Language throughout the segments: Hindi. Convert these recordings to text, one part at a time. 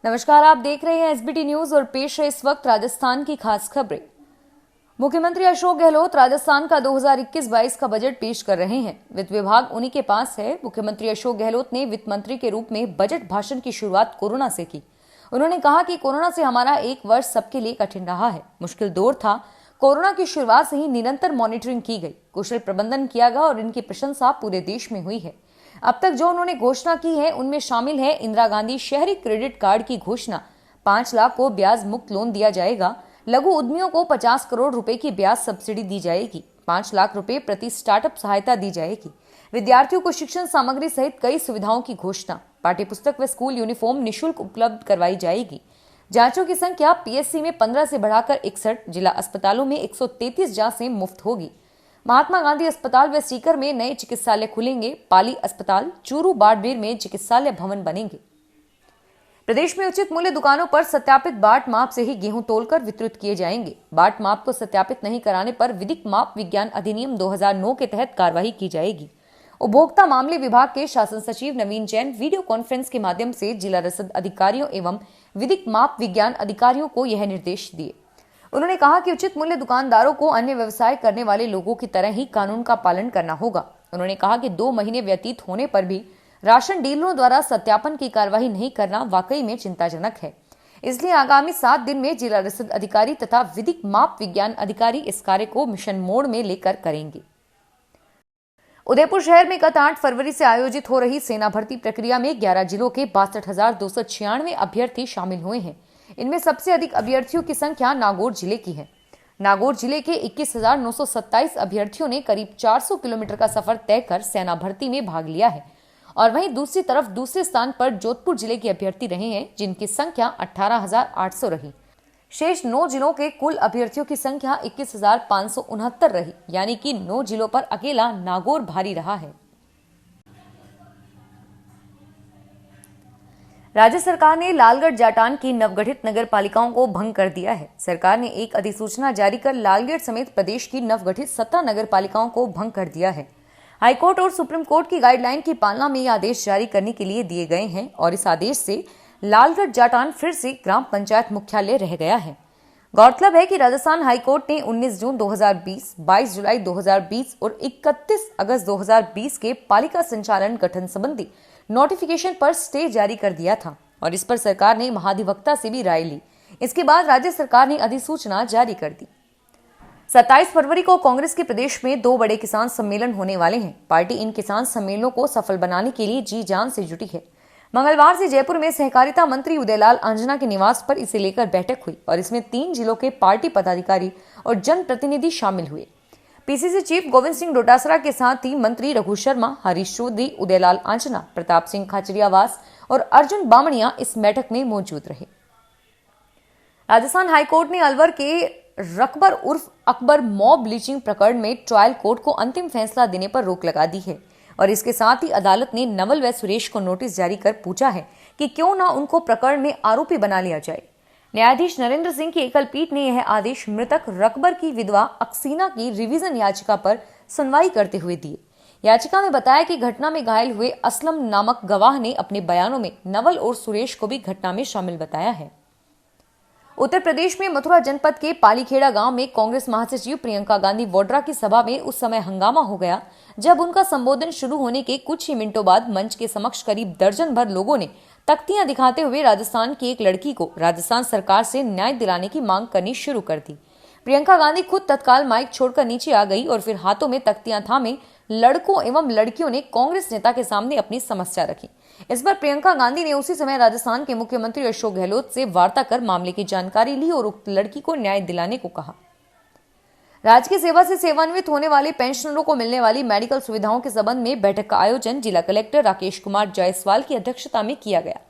नमस्कार, आप देख रहे हैं एसबीटी न्यूज और पेश है इस वक्त राजस्थान की खास खबरें। मुख्यमंत्री अशोक गहलोत राजस्थान का 2021-22 का बजट पेश कर रहे हैं। वित्त विभाग उन्हीं के पास है। मुख्यमंत्री अशोक गहलोत ने वित्त मंत्री के रूप में बजट भाषण की शुरुआत कोरोना से की। उन्होंने कहा कि कोरोना से हमारा एक वर्ष सबके लिए कठिन रहा है, मुश्किल दौर था। कोरोना की शुरुआत से ही निरंतर मॉनिटरिंग की गई, कुशल प्रबंधन किया गया और इनकी प्रशंसा पूरे देश में हुई है। अब तक जो उन्होंने घोषणा की है उनमें शामिल है इंदिरा गांधी शहरी क्रेडिट कार्ड की घोषणा, 5 लाख को ब्याज मुक्त लोन दिया जाएगा। लघु उद्यमियों को 50 करोड़ रुपए की ब्याज सब्सिडी दी जाएगी। 5 लाख रुपए प्रति स्टार्टअप सहायता दी जाएगी। विद्यार्थियों को शिक्षण सामग्री सहित कई सुविधाओं की घोषणा। पाठ्यपुस्तक व स्कूल यूनिफॉर्म निःशुल्क उपलब्ध करवाई जाएगी। जांचों की संख्या पीएससी में 15 से बढ़ाकर 61, जिला अस्पतालों में 133 जांचें मुफ्त होगी। महात्मा गांधी अस्पताल व सीकर में नए चिकित्सालय खुलेंगे। पाली अस्पताल, चूरू, बाड़मेर में चिकित्सालय भवन बनेंगे। प्रदेश में उचित मूल्य दुकानों पर सत्यापित बाट माप से ही गेहूं तोलकर वितरित किए जाएंगे। बाट माप को सत्यापित नहीं कराने पर विधिक माप विज्ञान अधिनियम 2009 के तहत कार्रवाई की जाएगी। उपभोक्ता मामले विभाग के शासन सचिव नवीन जैन वीडियो कॉन्फ्रेंस के माध्यम से जिला रसद अधिकारियों एवं विधिक माप विज्ञान अधिकारियों को यह निर्देश दिए। उन्होंने कहा कि उचित मूल्य दुकानदारों को अन्य व्यवसाय करने वाले लोगों की तरह ही कानून का पालन करना होगा। उन्होंने कहा कि 2 महीने व्यतीत होने पर भी राशन डीलरों द्वारा सत्यापन की कार्रवाई नहीं करना वाकई में चिंताजनक है। इसलिए आगामी 7 दिन में जिला रसद अधिकारी तथा विधिक माप विज्ञान अधिकारी इस कार्य को मिशन मोड में लेकर करेंगे। उदयपुर शहर में गत 8 फरवरी से आयोजित हो रही सेना भर्ती प्रक्रिया में 11 जिलों के 62,296 अभ्यर्थी शामिल हुए हैं। इनमें सबसे अधिक अभ्यर्थियों की संख्या नागौर जिले की है। नागौर जिले के 21,927 अभ्यर्थियों ने करीब 400 किलोमीटर का सफर तय कर सेना भर्ती में भाग लिया है और वहीं दूसरी तरफ दूसरे स्थान पर जोधपुर जिले के अभ्यर्थी रहे हैं, जिनकी संख्या 18,800 रही। शेष 9 जिलों के कुल अभ्यर्थियों की संख्या 21,569 रही, यानी कि 9 जिलों पर अकेला नागौर भारी रहा है। राज्य सरकार ने लालगढ़ जाटान की नवगठित नगर पालिकाओं को भंग कर दिया है। सरकार ने एक अधिसूचना जारी कर लालगढ़ समेत प्रदेश की नवगठित 17 नगर पालिकाओं को भंग कर दिया है। हाईकोर्ट और सुप्रीम कोर्ट की गाइडलाइन की पालना में ये आदेश जारी करने के लिए दिए गए हैं और इस आदेश से लालगढ़ जाटान फिर से ग्राम पंचायत मुख्यालय रह गया है। गौरतलब है कि राजस्थान हाईकोर्ट ने 19 जून 2020, 22 जुलाई 2020 और 31 अगस्त 2020 के पालिका संचालन गठन संबंधी नोटिफिकेशन पर स्टे जारी कर दिया था और इस पर सरकार ने महाधिवक्ता से भी राय ली। इसके बाद राज्य सरकार ने अधिसूचना जारी कर दी। 27 फरवरी को कांग्रेस के प्रदेश में 2 बड़े किसान सम्मेलन होने वाले हैं। पार्टी इन किसान सम्मेलनों को सफल बनाने के लिए जी जान से जुटी है। मंगलवार से जयपुर में सहकारिता मंत्री उदयलाल आंजना के निवास पर इसे लेकर बैठक हुई और इसमें 3 जिलों के पार्टी पदाधिकारी और जनप्रतिनिधि शामिल हुए। पीसीसी चीफ गोविंद सिंह डोटासरा के साथ ही मंत्री रघु शर्मा, हरीश चौधरी, उदयलाल आंजना, प्रताप सिंह खाचरियावास और अर्जुन बामणिया इस बैठक में मौजूद रहे। राजस्थान हाईकोर्ट ने अलवर के रकबर उर्फ अकबर मॉब लीचिंग प्रकरण में ट्रायल कोर्ट को अंतिम फैसला देने पर रोक लगा दी है और इसके साथ ही अदालत ने नवल व सुरेश को नोटिस जारी कर पूछा है कि क्यों न उनको प्रकरण में आरोपी बना लिया जाए। न्यायाधीश नरेंद्र सिंह की एकल पीठ ने यह आदेश मृतक रकबर की विधवा अक्सीना की रिवीजन याचिका पर सुनवाई करते हुए दिए। याचिका में बताया कि घटना में घायल हुए असलम नामक गवाह ने अपने बयानों में नवल और सुरेश को भी घटना में शामिल बताया है। उत्तर प्रदेश में मथुरा जनपद के पालीखेड़ा गांव में कांग्रेस महासचिव प्रियंका गांधी वाड्रा की सभा में उस समय हंगामा हो गया जब उनका संबोधन शुरू होने के कुछ ही मिनटों बाद मंच के समक्ष करीब दर्जन भर लोगों ने तख्तियां दिखाते हुए राजस्थान की एक लड़की को राजस्थान सरकार से न्याय दिलाने की मांग करनी शुरू कर दी। प्रियंका गांधी खुद तत्काल माइक छोड़कर नीचे आ गई और फिर हाथों में तख्तियां थामे लड़कों एवं लड़कियों ने कांग्रेस नेता के सामने अपनी समस्या रखी। इस पर प्रियंका गांधी ने उसी समय राजस्थान के मुख्यमंत्री अशोक गहलोत से वार्ता कर मामले की जानकारी ली और उक्त लड़की को न्याय दिलाने को कहा। राजकीय सेवा से सेवान्वित होने वाले पेंशनरों को मिलने वाली मेडिकल सुविधाओं के संबंध में बैठक का आयोजन जिला कलेक्टर राकेश कुमार जायसवाल की अध्यक्षता में किया गया।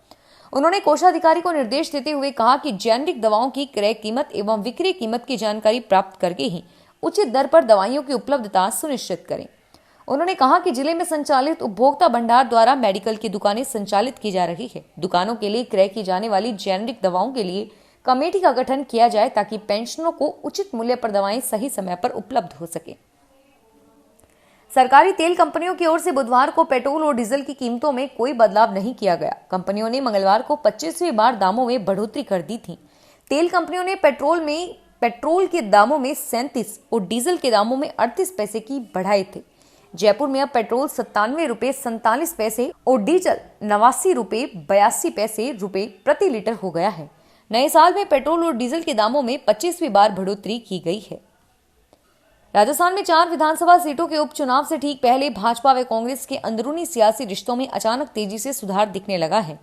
उन्होंने कोषाधिकारी को निर्देश देते हुए कहा कि जेनेरिक दवाओं की क्रय कीमत एवं विक्रय कीमत की जानकारी प्राप्त करके ही उचित दर पर दवाइयों की उपलब्धता सुनिश्चित करें। उन्होंने कहा कि जिले में संचालित उपभोक्ता भंडार द्वारा मेडिकल की दुकानें संचालित की जा रही है। दुकानों के लिए क्रय की जाने वाली जेनेरिक दवाओं के लिए कमेटी का गठन किया जाए ताकि पेंशनरों को उचित मूल्य पर दवाएं सही समय पर उपलब्ध हो सके। सरकारी तेल कंपनियों की ओर से बुधवार को पेट्रोल और डीजल की कीमतों में कोई बदलाव नहीं किया गया। कंपनियों ने मंगलवार को 25वीं बार दामों में बढ़ोतरी कर दी थी। तेल कंपनियों ने पेट्रोल के दामों में 37 और डीजल के दामों में 38 पैसे की बढ़ाए थे। जयपुर में अब पेट्रोल 97 रुपए 47 पैसे और डीजल 89 रुपए 82 पैसे प्रति लीटर हो गया है। नए साल में पेट्रोल और डीजल के दामों में 25वीं बार बढ़ोतरी की गई है। राजस्थान में 4 विधानसभा सीटों के उपचुनाव से ठीक पहले भाजपा व कांग्रेस के अंदरूनी सियासी रिश्तों में अचानक तेजी से सुधार दिखने लगा है।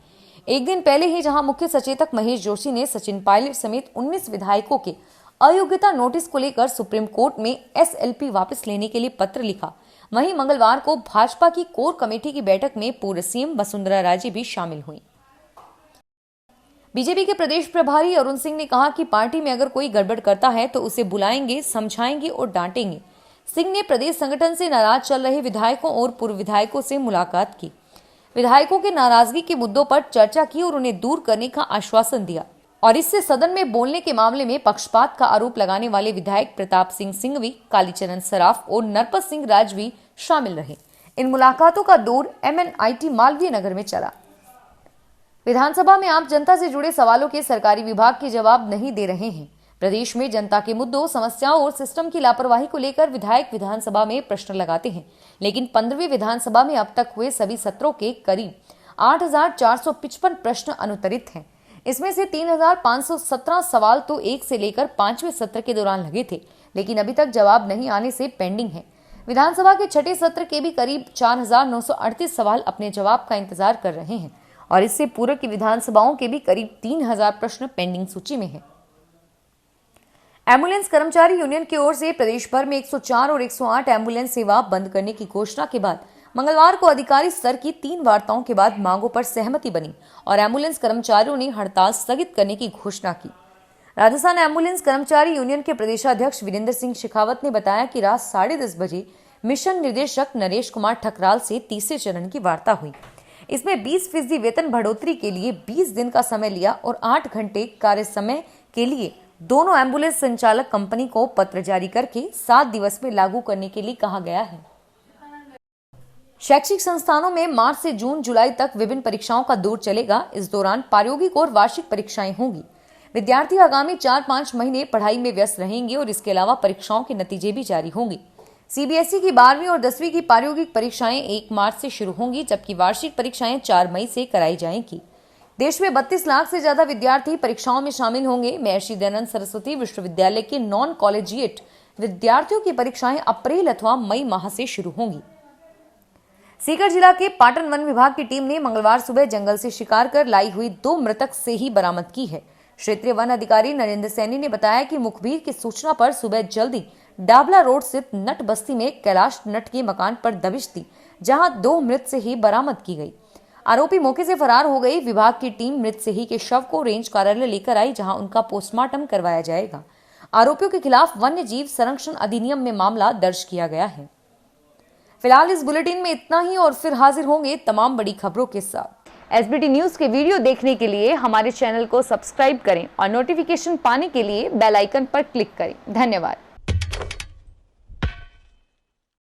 एक दिन पहले ही जहां मुख्य सचेतक महेश जोशी ने सचिन पायलट समेत 19 विधायकों के अयोग्यता नोटिस को लेकर सुप्रीम कोर्ट में एसएलपी वापस लेने के लिए पत्र लिखा, वहीं मंगलवार को भाजपा की कोर कमेटी की बैठक में पूर्व सीएम वसुंधरा राजे भी शामिल हुई। बीजेपी के प्रदेश प्रभारी अरुण सिंह ने कहा कि पार्टी में अगर कोई गड़बड़ करता है तो उसे बुलाएंगे, समझाएंगे और डांटेंगे। सिंह ने प्रदेश संगठन से नाराज चल रहे विधायकों और पूर्व विधायकों से मुलाकात की, विधायकों के नाराजगी के मुद्दों पर चर्चा की और उन्हें दूर करने का आश्वासन दिया। और इससे सदन में बोलने के मामले में पक्षपात का आरोप लगाने वाले विधायक प्रताप सिंह सिंघवी, कालीचरण सराफ और नरपत सिंह राजवी शामिल रहे। इन मुलाकातों का दौर MNIT मालवीय नगर में चला। विधानसभा में आम जनता से जुड़े सवालों के सरकारी विभाग के जवाब नहीं दे रहे हैं। प्रदेश में जनता के मुद्दों, समस्याओं और सिस्टम की लापरवाही को लेकर विधायक विधानसभा में प्रश्न लगाते हैं, लेकिन 15वीं विधानसभा में अब तक हुए सभी सत्रों के करीब 8,455 प्रश्न अनुत्तरित हैं। इसमें से 3,517 सवाल तो 1 से लेकर 5वें सत्र के दौरान लगे थे, लेकिन अभी तक जवाब नहीं आने से पेंडिंग है। विधानसभा के छठे सत्र के भी करीब 4,938 सवाल अपने जवाब का इंतजार कर रहे हैं और इससे पूर्व की विधानसभाओं के भी करीब 3,000 प्रश्न पेंडिंग सूची में हैं। एम्बुलेंस कर्मचारी यूनियन की ओर से प्रदेश भर में 104 और 108 एम्बुलेंस सेवा बंद करने की घोषणा के बाद मंगलवार को अधिकारी स्तर की 3 वार्ताओं के बाद मांगों पर सहमति बनी और एम्बुलेंस कर्मचारियों ने हड़ताल स्थगित करने की घोषणा की। राजस्थान एम्बुलेंस कर्मचारी यूनियन के प्रदेशाध्यक्ष वीरेंद्र सिंह शेखावत ने बताया कि रात 10:30 बजे मिशन निदेशक नरेश कुमार ठकराल से तीसरे चरण की वार्ता हुई। इसमें 20% वेतन बढ़ोतरी के लिए 20 दिन का समय लिया और 8 घंटे कार्य समय के लिए दोनों एम्बुलेंस संचालक कंपनी को पत्र जारी करके 7 दिवस में लागू करने के लिए कहा गया है। शैक्षिक संस्थानों में मार्च से जून जुलाई तक विभिन्न परीक्षाओं का दौर चलेगा। इस दौरान प्रायोगिक और वार्षिक परीक्षाएं होंगी। विद्यार्थी आगामी 4-5 महीने पढ़ाई में व्यस्त रहेंगे और इसके अलावा परीक्षाओं के नतीजे भी जारी होंगे। सीबीएसई की 12वीं और 10वीं की प्रायोगिक परीक्षाएं 1 मार्च से शुरू होंगी, जबकि वार्षिक परीक्षाएं 4 मई से कराई जाएंगी। देश में 32 लाख से ज्यादा विद्यार्थी परीक्षाओं में शामिल होंगे। महर्षि दयानंद सरस्वती विश्वविद्यालय के नॉन कॉलेजिएट विद्यार्थियों की परीक्षाएं अप्रैल अथवा मई माह से शुरू होंगी। सीकर जिला के पाटन वन विभाग की टीम ने मंगलवार सुबह जंगल से शिकार कर लाई हुई 2 मृतक से ही बरामद की है। क्षेत्रीय वन अधिकारी नरेंद्र सैनी ने बताया कि मुखबिर की सूचना पर सुबह जल्दी डाबला रोड स्थित नट बस्ती में कैलाश नट के मकान पर दबिश दी, जहां 2 मृत से ही बरामद की गई। आरोपी मौके से फरार हो गई। विभाग की टीम मृत से ही के शव को रेंज कार्यालय लेकर आई, जहां उनका पोस्टमार्टम करवाया जाएगा। आरोपियों के खिलाफ वन्य जीव संरक्षण अधिनियम में मामला दर्ज किया गया है। फिलहाल इस बुलेटिन में इतना ही और फिर हाजिर होंगे तमाम बड़ी खबरों के साथ। एसबीटी न्यूज के वीडियो देखने के लिए हमारे चैनल को सब्सक्राइब करें और नोटिफिकेशन पाने के लिए बेल आइकन पर क्लिक करें। धन्यवाद।